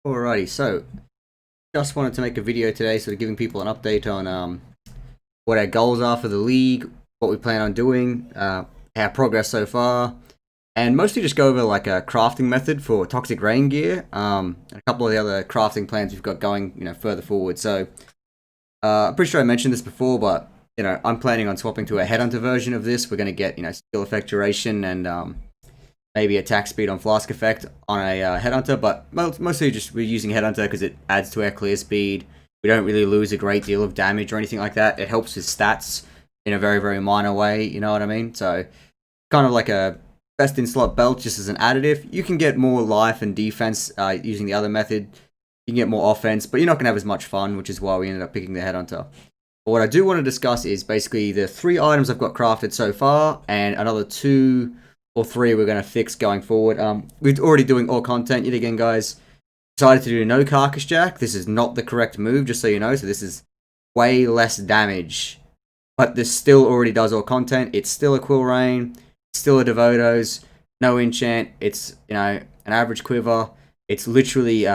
Alrighty, so just wanted to make a video today, sort of giving people an update on what our goals are for the league, what we plan on doing, our progress so far, and mostly just go over like a crafting method for toxic rain gear, and a couple of the other crafting plans we've got going, further forward. So I'm pretty sure I mentioned this before, but I'm planning on swapping to a headhunter version of this. We're going to get skill effect duration and maybe attack speed on flask effect on a headhunter, but mostly just we're using headhunter because it adds to our clear speed. We don't really lose a great deal of damage or anything like that. It helps with stats in a very, very minor way, you know what I mean? So kind of like a best in slot belt just as an additive. You can get more life and defense using the other method. You can get more offense, but you're not going to have as much fun, which is why we ended up picking the headhunter. But what I do want to discuss is basically the 3 items I've got crafted so far and another 2 or 3 we're going to fix going forward. We're already doing all content yet again, guys. Decided to do no carcass jack. This is not the correct move, just so you know. So this is way less damage, but this still already does all content. It's still a Quill Rain, still a Devotos, no enchant. It's an average Quiver. It's literally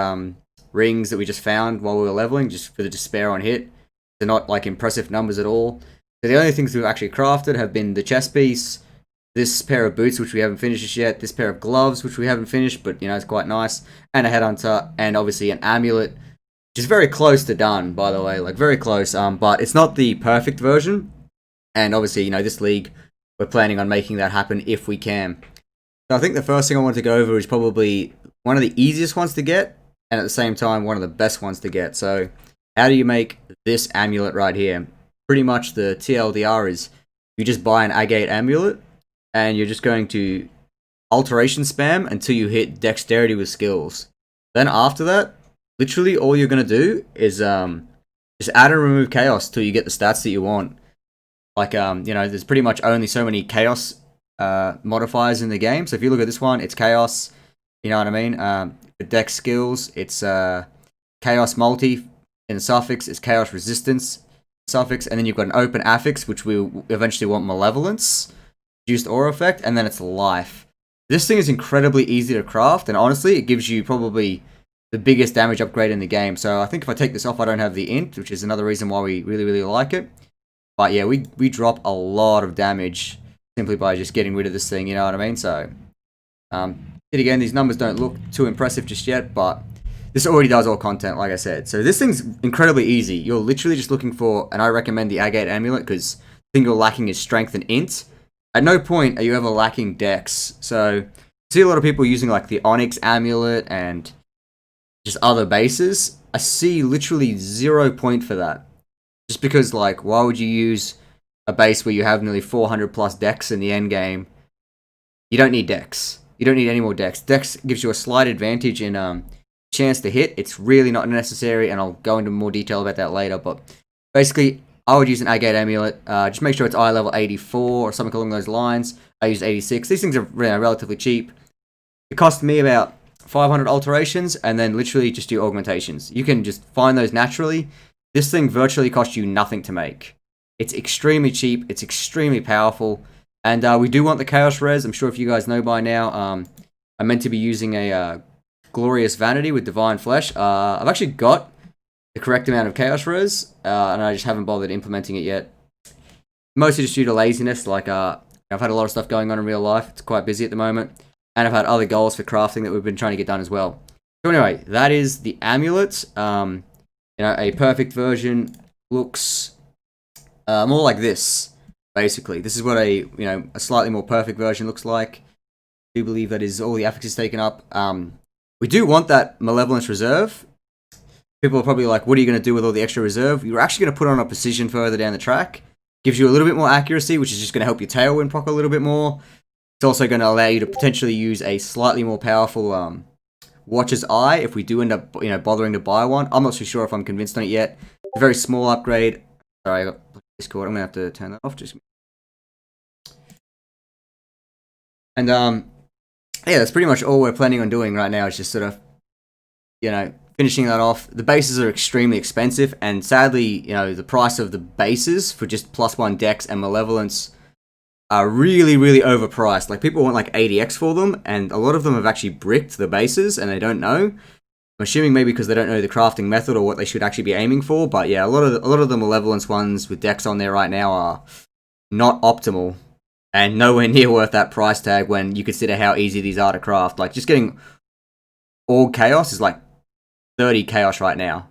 rings that we just found while we were leveling, just for the despair on hit. They're not like impressive numbers at all. So the only things we've actually crafted have been the chest piece, this pair of boots, which we haven't finished just yet, this pair of gloves, which we haven't finished, but it's quite nice, and a headhunter, and obviously an amulet, which is very close to done, by the way, like very close, but it's not the perfect version, and obviously, this league, we're planning on making that happen if we can. So I think the first thing I want to go over is probably one of the easiest ones to get, and at the same time, one of the best ones to get. So how do you make this amulet right here? Pretty much the TLDR is, you just buy an agate amulet, and you're just going to alteration spam until you hit dexterity with skills. Then after that, literally all you're going to do is just add and remove chaos till you get the stats that you want. Like, there's pretty much only so many chaos modifiers in the game. So if you look at this one, it's chaos, you know what I mean? For dex skills, it's chaos multi. In the suffix, it's chaos resistance suffix. And then you've got an open affix, which we eventually want malevolence. Reduced aura effect, and then it's life. This thing is incredibly easy to craft, and honestly, it gives you probably the biggest damage upgrade in the game. So I think if I take this off, I don't have the int, which is another reason why we really, really like it. But yeah, we drop a lot of damage simply by just getting rid of this thing, you know what I mean? So, yet again, these numbers don't look too impressive just yet, but this already does all content, like I said. So this thing's incredibly easy. You're literally just looking for, and I recommend the agate amulet, because the thing you're lacking is strength and int. At no point are you ever lacking dex. So, I see a lot of people using like the Onyx amulet and just other bases. I see literally 0 point for that. Just because, like, why would you use a base where you have nearly 400 plus dex in the end game? You don't need dex. You don't need any more dex. Dex gives you a slight advantage in chance to hit. It's really not necessary, and I'll go into more detail about that later. But basically, I would use an agate amulet. Just make sure it's eye level 84 or something along those lines. I use 86. These things are relatively cheap. It cost me about 500 alterations, and then literally just do augmentations. You can just find those naturally. This thing virtually costs you nothing to make. It's extremely cheap. It's extremely powerful. And we do want the Chaos Res. I'm sure if you guys know by now, I'm meant to be using a Glorious Vanity with Divine Flesh. I've actually got the correct amount of Chaos Res, and I just haven't bothered implementing it yet. Mostly just due to laziness. Like, I've had a lot of stuff going on in real life. It's quite busy at the moment. And I've had other goals for crafting that we've been trying to get done as well. So anyway, that is the amulet. A perfect version looks more like this, basically. This is what a slightly more perfect version looks like. I do believe that is all the affixes taken up. We do want that Malevolence Reserve. People are probably like, what are you going to do with all the extra reserve? You're actually going to put on a precision further down the track. Gives you a little bit more accuracy, which is just going to help your tailwind proc a little bit more. It's also going to allow you to potentially use a slightly more powerful Watcher's Eye if we do end up bothering to buy one. I'm not too sure if I'm convinced on it yet. A very small upgrade. Sorry, I got Discord. I'm going to have to turn that off. And yeah, that's pretty much all we're planning on doing right now. Is just sort of finishing that off. The bases are extremely expensive, and sadly, the price of the bases for just +1 dex and malevolence are really, really overpriced. Like, people want like 80x for them, and a lot of them have actually bricked the bases, and they don't know. I'm assuming maybe because they don't know the crafting method or what they should actually be aiming for. But yeah, a lot of the malevolence ones with decks on there right now are not optimal and nowhere near worth that price tag when you consider how easy these are to craft. Like just getting all chaos is like 30 chaos right now.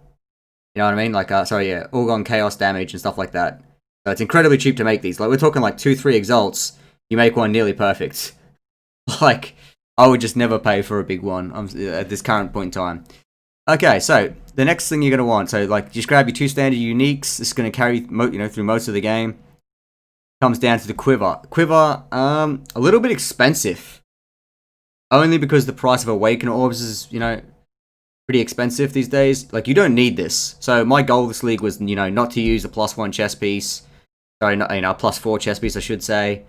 You know what I mean? Like all gone chaos damage and stuff like that. So it's incredibly cheap to make these. Like we're talking like 2-3 exalts. You make one nearly perfect. Like I would just never pay for a big one at this current point in time. Okay, so the next thing you're gonna want, so like just grab your 2 standard uniques. This is gonna carry through most of the game. Comes down to the Quiver. Quiver, a little bit expensive, only because the price of Awaken Orbs is pretty expensive these days. Like you don't need this. So my goal this league was not to use a +1 chess piece. Sorry, not a +4 chess piece I should say.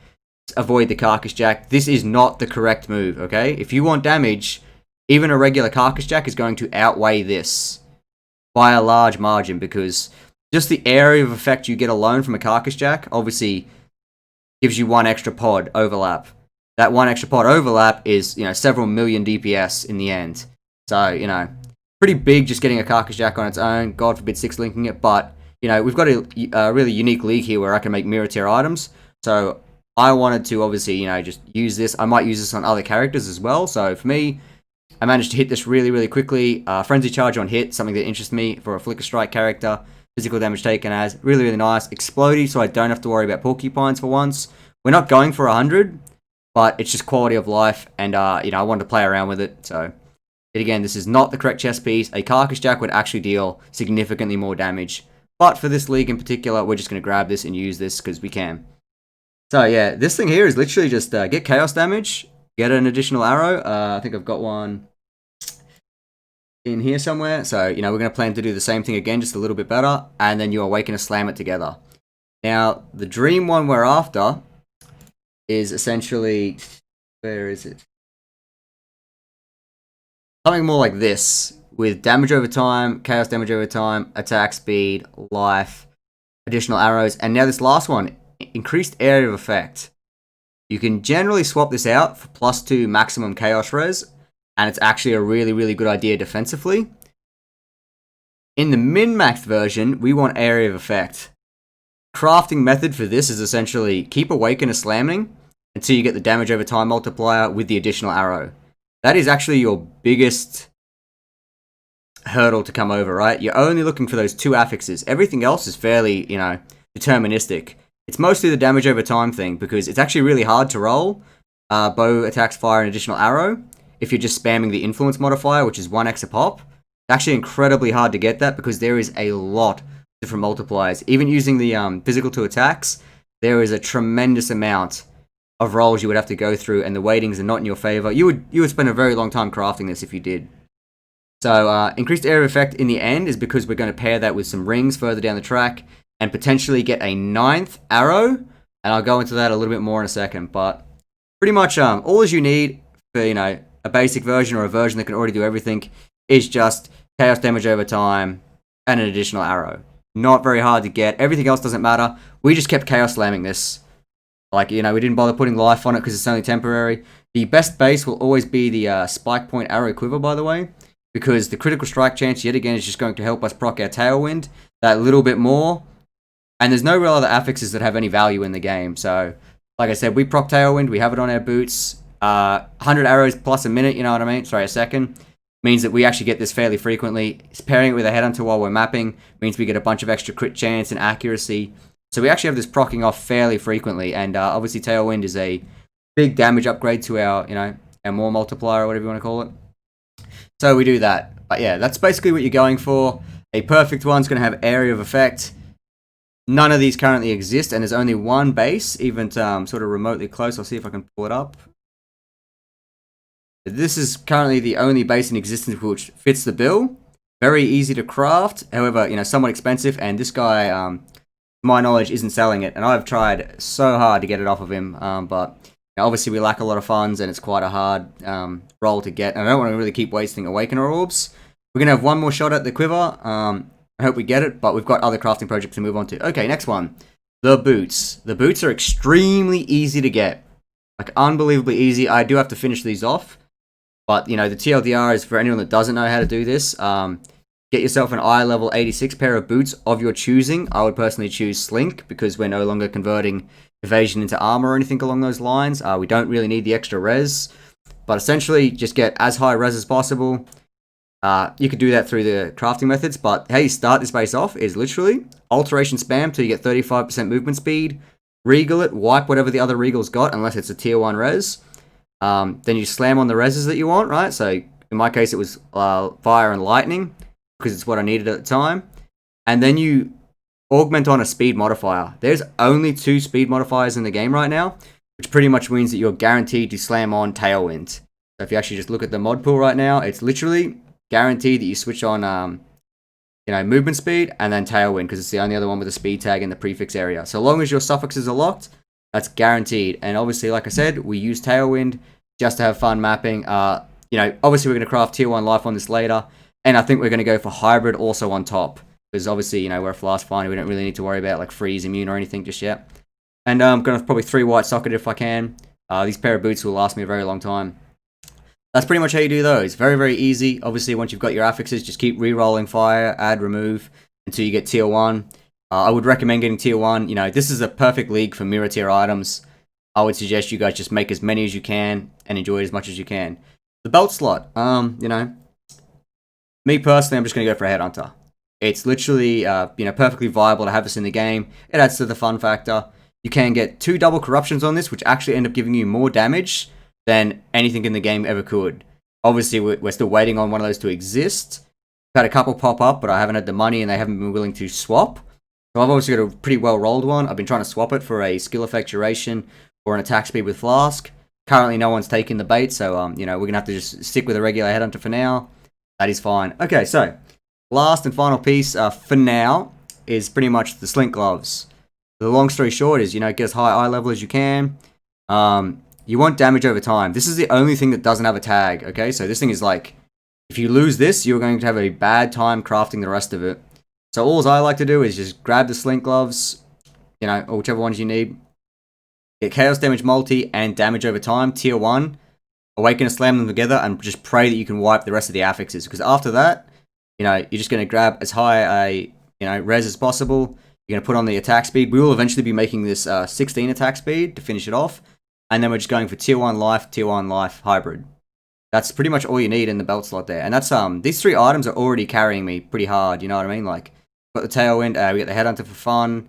Avoid the Carcass Jack. This is not the correct move, okay? If you want damage, even a regular Carcass Jack is going to outweigh this by a large margin because just the area of effect you get alone from a Carcass Jack obviously gives you 1 extra pod overlap. That 1 extra pod overlap is, several million DPS in the end. So, pretty big just getting a Carcass Jack on its own. God forbid 6-linking it, but, we've got a really unique league here where I can make mirror tier items. So I wanted to obviously, just use this. I might use this on other characters as well. So for me, I managed to hit this really, really quickly. Frenzy Charge on hit, something that interests me for a Flicker Strike character. Physical damage taken as really, really nice. Explodey, so I don't have to worry about porcupines for once. We're not going for 100, but it's just quality of life, and I wanted to play around with it. So, again, this is not the correct chess piece. A Carcass Jack would actually deal significantly more damage, but for this league in particular, we're just going to grab this and use this because we can. So yeah, this thing here is literally just get chaos damage, get an additional arrow. I think I've got one in here somewhere. So, we're going to plan to do the same thing again, just a little bit better, and then you awaken and slam it together. Now, the dream one we're after is essentially, where is it? Something more like this, with damage over time, chaos damage over time, attack speed, life, additional arrows, and now this last one, increased area of effect. You can generally swap this out for +2 maximum chaos res, and it's actually a really, really good idea defensively. In the min-maxed version, we want area of effect. Crafting method for this is essentially keep Awaken a slamming until you get the damage over time multiplier with the additional arrow. That is actually your biggest hurdle to come over, right? You're only looking for those 2 affixes. Everything else is fairly, deterministic. It's mostly the damage over time thing because it's actually really hard to roll bow, attacks, fire, and additional arrow if you're just spamming the influence modifier, which is 1 extra pop. It's actually incredibly hard to get that because there is a lot of different multipliers. Even using the physical 2 attacks, there is a tremendous amount of rolls you would have to go through, and the weightings are not in your favor. You would spend a very long time crafting this if you did. So increased area of effect in the end is because we're going to pair that with some rings further down the track and potentially get a 9th arrow, and I'll go into that a little bit more in a second. But pretty much all as you need for a basic version or a version that can already do everything is just chaos damage over time and an additional arrow. Not very hard to get. Everything else doesn't matter. We just kept chaos slamming this. Like, we didn't bother putting life on it because it's only temporary. The best base will always be the Spike Point Arrow Quiver, by the way, because the critical strike chance, yet again, is just going to help us proc our Tailwind that little bit more. And there's no real other affixes that have any value in the game. So, like I said, we proc Tailwind, we have it on our boots. 100 arrows plus a minute, you know what I mean? Sorry, a second. Means that we actually get this fairly frequently. Pairing it with a Headhunter while we're mapping means we get a bunch of extra crit chance and accuracy. So we actually have this proccing off fairly frequently, and obviously Tailwind is a big damage upgrade to our, our more multiplier or whatever you want to call it. So we do that. But yeah, that's basically what you're going for. A perfect one's going to have area of effect. None of these currently exist, and there's only one base, even sort of remotely close. I'll see if I can pull it up. This is currently the only base in existence which fits the bill. Very easy to craft, however, somewhat expensive, and this guy, to my knowledge, isn't selling it, and I've tried so hard to get it off of him, but obviously we lack a lot of funds, and it's quite a hard roll to get, and I don't want to really keep wasting Awakener Orbs. We're going to have one more shot at the Quiver. I hope we get it, but we've got other crafting projects to move on to. Okay, next one. The boots. The boots are extremely easy to get. Like, unbelievably easy. I do have to finish these off, But, you know, the TLDR is for anyone that doesn't know how to do this. Get yourself an eye level 86 pair of boots of your choosing. I would personally choose Slink because we're no longer converting evasion into armor or anything along those lines. We don't really need the extra res. But essentially, just get as high res as possible. You could do that through the crafting methods, but how you start this base off is literally alteration spam till you get 35% movement speed, regal it, wipe whatever the other regal's got, unless it's a tier 1 res. Then you slam on the reses that you want, right? So in my case, it was fire and lightning, because it's what I needed at the time. And then you augment on a speed modifier. There's only 2 speed modifiers in the game right now, which pretty much means that you're guaranteed to slam on Tailwind. So if you actually just look at the mod pool right now, it's literally guaranteed that you switch on, movement speed and then Tailwind, because it's the only other one with a speed tag in the prefix area. So long as your suffixes are locked, that's guaranteed. And obviously, like I said, we use Tailwind just to have fun mapping. Obviously we're going to craft tier 1 life on this later, and I think we're going to go for hybrid also on top, because obviously, we're a flask finder, we don't really need to worry about like freeze immune or anything just yet. And I'm going to probably 3 white socket if I can. These pair of boots will last me a very long time. That's pretty much how you do those. Very, very easy. Obviously, once you've got your affixes, just keep re-rolling fire, add, remove, until you get tier 1. I would recommend getting tier 1. This is a perfect league for mirror tier items. I would suggest you guys just make as many as you can and enjoy it as much as you can. The belt slot, me personally, I'm just going to go for a headhunter. It's literally, perfectly viable to have this in the game. It adds to the fun factor. You can get 2 double corruptions on this, which actually end up giving you more damage than anything in the game ever could. Obviously, we're still waiting on one of those to exist. I've had a couple pop up, but I haven't had the money and they haven't been willing to swap. So I've obviously got a pretty well rolled one. I've been trying to swap it for a skill effect duration or an attack speed with flask. Currently, no one's taking the bait, so we're going to have to just stick with a regular headhunter for now. That is fine. Okay, so last and final piece for now is pretty much the Slink gloves. The long story short is, get as high eye level as you can. You want damage over time. This is the only thing that doesn't have a tag, okay? So this thing is like, if you lose this, you're going to have a bad time crafting the rest of it. So all I like to do is just grab the Slink gloves, or whichever ones you need. Get Chaos Damage Multi and Damage over time, tier 1. Awaken and slam them together and just pray that you can wipe the rest of the affixes. Because after that, you're just going to grab as high a, res as possible. You're going to put on the attack speed. We will eventually be making this 16 attack speed to finish it off. And then we're just going for tier 1 life, hybrid. That's pretty much all you need in the belt slot there. And that's, these 3 items are already carrying me pretty hard, you know what I mean? Like, got the Tailwind, we got the Headhunter for fun.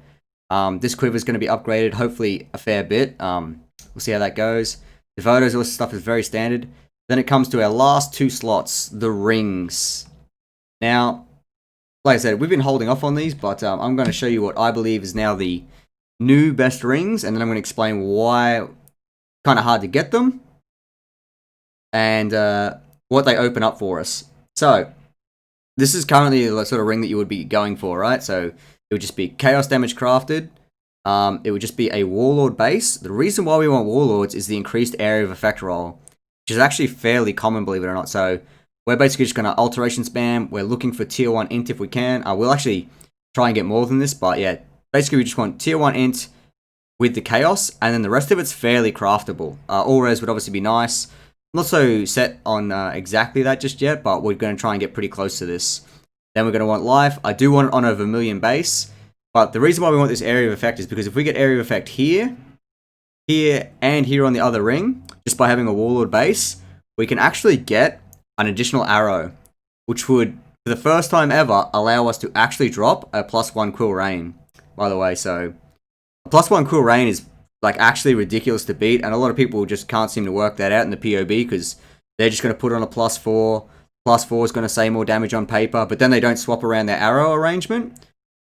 This Quiver is going to be upgraded, hopefully a fair bit. We'll see how that goes. Devotos, all this stuff is very standard. Then it comes to our last 2 slots, the rings. Now, like I said, we've been holding off on these, but I'm going to show you what I believe is now the new best rings, and then I'm going to explain why kind of hard to get them, and what they open up for us. So, this is currently the sort of ring that you would be going for, right? So, it would just be Chaos Damage crafted. It would just be a Warlord base. The reason why we want Warlords is the increased area of effect roll, which is actually fairly common, believe it or not. So, we're basically just going to alteration spam. We're looking for tier 1 int if we can. We'll actually try and get more than this, but yeah, basically we just want tier 1 int with the chaos, and then the rest of it's fairly craftable. All res would obviously be nice. I'm not so set on exactly that just yet, but we're going to try and get pretty close to this. Then we're going to want life. I do want it on a Vermilion base, but the reason why we want this area of effect is because if we get area of effect here, here, and here on the other ring, just by having a Warlord base, we can actually get an additional arrow, which would, for the first time ever, allow us to actually drop a +1 Quill Rain, by the way. So a +1 Quill Rain is like actually ridiculous to beat, and a lot of people just can't seem to work that out in the POB because they're just going to put on a +4. +4 is going to say more damage on paper, but then they don't swap around their arrow arrangement.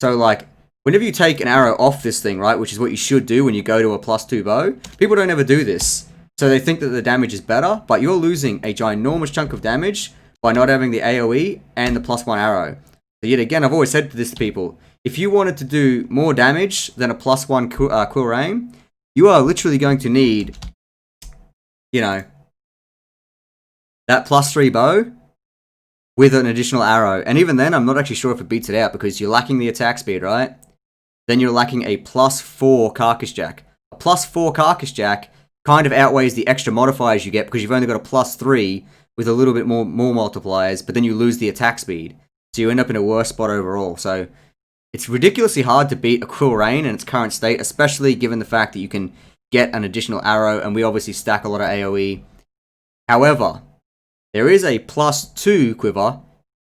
So like, whenever you take an arrow off this thing, right, which is what you should do when you go to a +2 bow, people don't ever do this. So they think that the damage is better, but you're losing a ginormous chunk of damage by not having the AoE and the +1 arrow. So yet again, I've always said this to people, if you wanted to do more damage than a +1 Quill Rain, you are literally going to need, that +3 bow with an additional arrow. And even then, I'm not actually sure if it beats it out because you're lacking the attack speed, right? Then you're lacking a +4 Carcass Jack. A +4 Carcass Jack kind of outweighs the extra modifiers you get because you've only got a +3 with a little bit more multipliers, but then you lose the attack speed. So you end up in a worse spot overall. So it's ridiculously hard to beat a Quill Rain in its current state, especially given the fact that you can get an additional arrow, and we obviously stack a lot of AoE. However, there is a +2 Quiver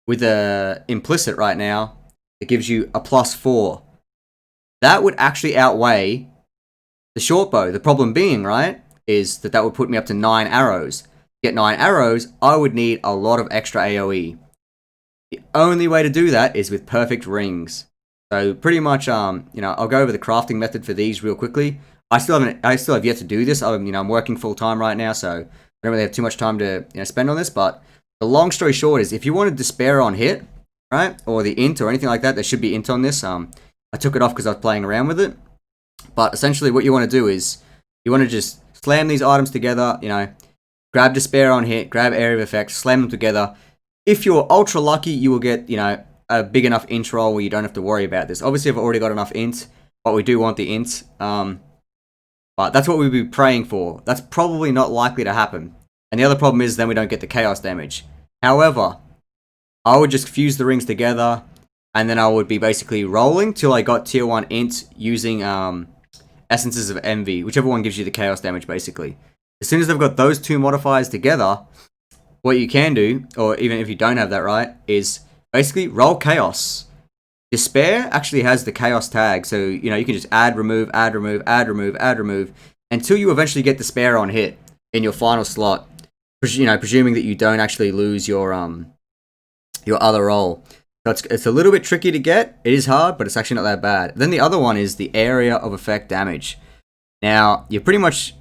with a implicit right now that gives you a +4. That would actually outweigh the short bow. The problem being, right, is that would put me up to 9 arrows. To get 9 arrows, I would need a lot of extra AoE. The only way to do that is with perfect rings. So pretty much, I'll go over the crafting method for these real quickly. I still have yet to do this. I'm working full time right now, so I don't really have too much time to spend on this. But the long story short is, if you wanted Despair on hit, right, or the int or anything like that, there should be int on this. I took it off because I was playing around with it. But essentially, what you want to do is you want to just slam these items together. Grab Despair on hit, grab Area of Effect, slam them together. If you're ultra lucky, you will get a big enough int roll where you don't have to worry about this. Obviously, I've already got enough int, but we do want the int. But that's what we'd be praying for. That's probably not likely to happen. And the other problem is then we don't get the chaos damage. However, I would just fuse the rings together, and then I would be basically rolling till I got tier 1 int using Essences of Envy, whichever one gives you the chaos damage basically. As soon as I've got those two modifiers together, what you can do, or even if you don't have that right, is basically roll chaos. Despair actually has the chaos tag, so you can just add, remove, add, remove, add, remove, add, remove, until you eventually get Despair on hit in your final slot. Presuming that you don't actually lose your other roll. So it's a little bit tricky to get. It is hard, but it's actually not that bad. Then the other one is the area of effect damage. Now you're pretty much,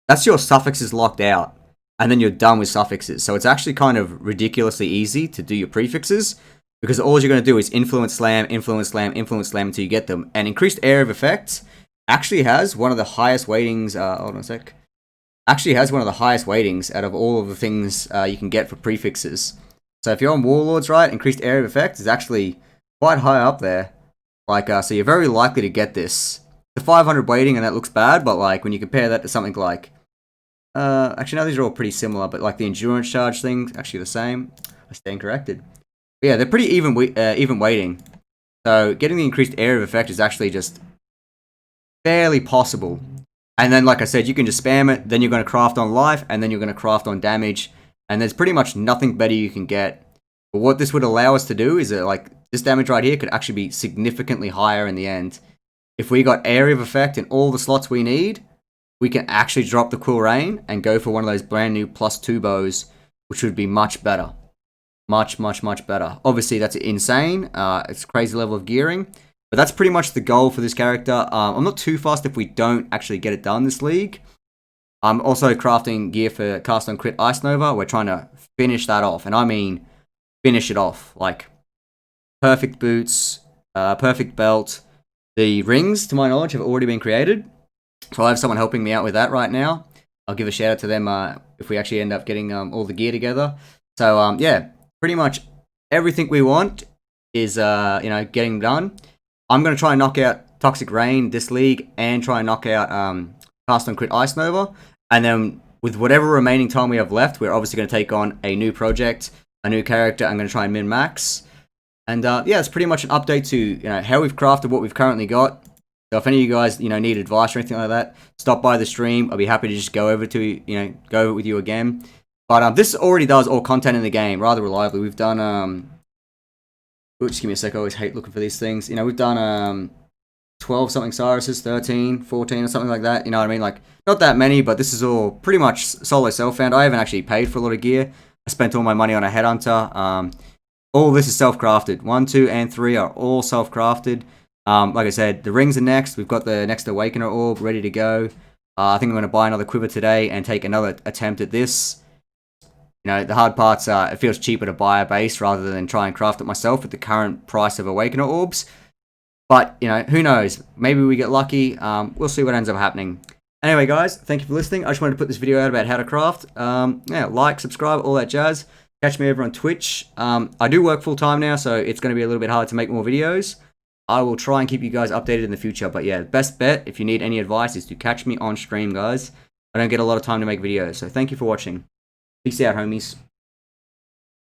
that's your suffixes locked out, and then you're done with suffixes. So it's actually kind of ridiculously easy to do your prefixes, because all you're going to do is influence slam, influence slam, influence slam until you get them. And increased area of effect actually has one of the highest weightings. Hold on a sec. Actually has one of the highest weightings out of all of the things you can get for prefixes. So if you're on Warlords, right, increased area of effect is actually quite high up there. So you're very likely to get this. The 500 weighting, and that looks bad, but when you compare that to something like, actually no, these are all pretty similar, but the endurance charge thing's actually the same. I stand corrected. But yeah, they're pretty even weighting. So getting the increased area of effect is actually just fairly possible. And then, like I said, you can just spam it, then you're going to craft on life, and then you're going to craft on damage, and there's pretty much nothing better you can get. But what this would allow us to do is that, this damage right here could actually be significantly higher in the end. If we got area of effect in all the slots we need, we can actually drop the Quill Rain and go for one of those brand new +2 bows, which would be much better. Much, much, much better. Obviously, that's insane. It's a crazy level of gearing. But that's pretty much the goal for this character. I'm not too fast if we don't actually get it done this league. I'm also crafting gear for Cast on Crit Ice Nova. We're trying to finish that off. And I mean, finish it off. Perfect boots, perfect belt. The rings, to my knowledge, have already been created. So I have someone helping me out with that right now. I'll give a shout out to them if we actually end up getting all the gear together. So, yeah, pretty much everything we want is, getting done. I'm going to try and knock out Toxic Rain this league and try and knock out Cast on Crit Ice Nova. And then with whatever remaining time we have left, we're obviously going to take on a new project, a new character. I'm going to try and min-max. And yeah, it's pretty much an update to how we've crafted what we've currently got. So if any of you guys need advice or anything like that, stop by the stream. I'll be happy to just go over it with you again. But this already does all content in the game rather reliably. We've done just give me a sec. I always hate looking for these things. We've done 12 something Cyruses, 13, 14 or something like that. You know what I mean? Not that many, but this is all pretty much solo self-found. I haven't actually paid for a lot of gear. I spent all my money on a headhunter. All this is self-crafted. 1, 2, and 3 are all self-crafted. Like I said, the rings are next. We've got the next Awakener orb ready to go. I think I'm going to buy another Quiver today and take another attempt at this. The hard part's it feels cheaper to buy a base rather than try and craft it myself at the current price of Awakener orbs. But, who knows? Maybe we get lucky. We'll see what ends up happening. Anyway, guys, thank you for listening. I just wanted to put this video out about how to craft. Yeah, like, subscribe, all that jazz. Catch me over on Twitch. I do work full time now, so it's going to be a little bit hard to make more videos. I will try and keep you guys updated in the future. But yeah, best bet, if you need any advice, is to catch me on stream, guys. I don't get a lot of time to make videos, so thank you for watching. Peace out, homies.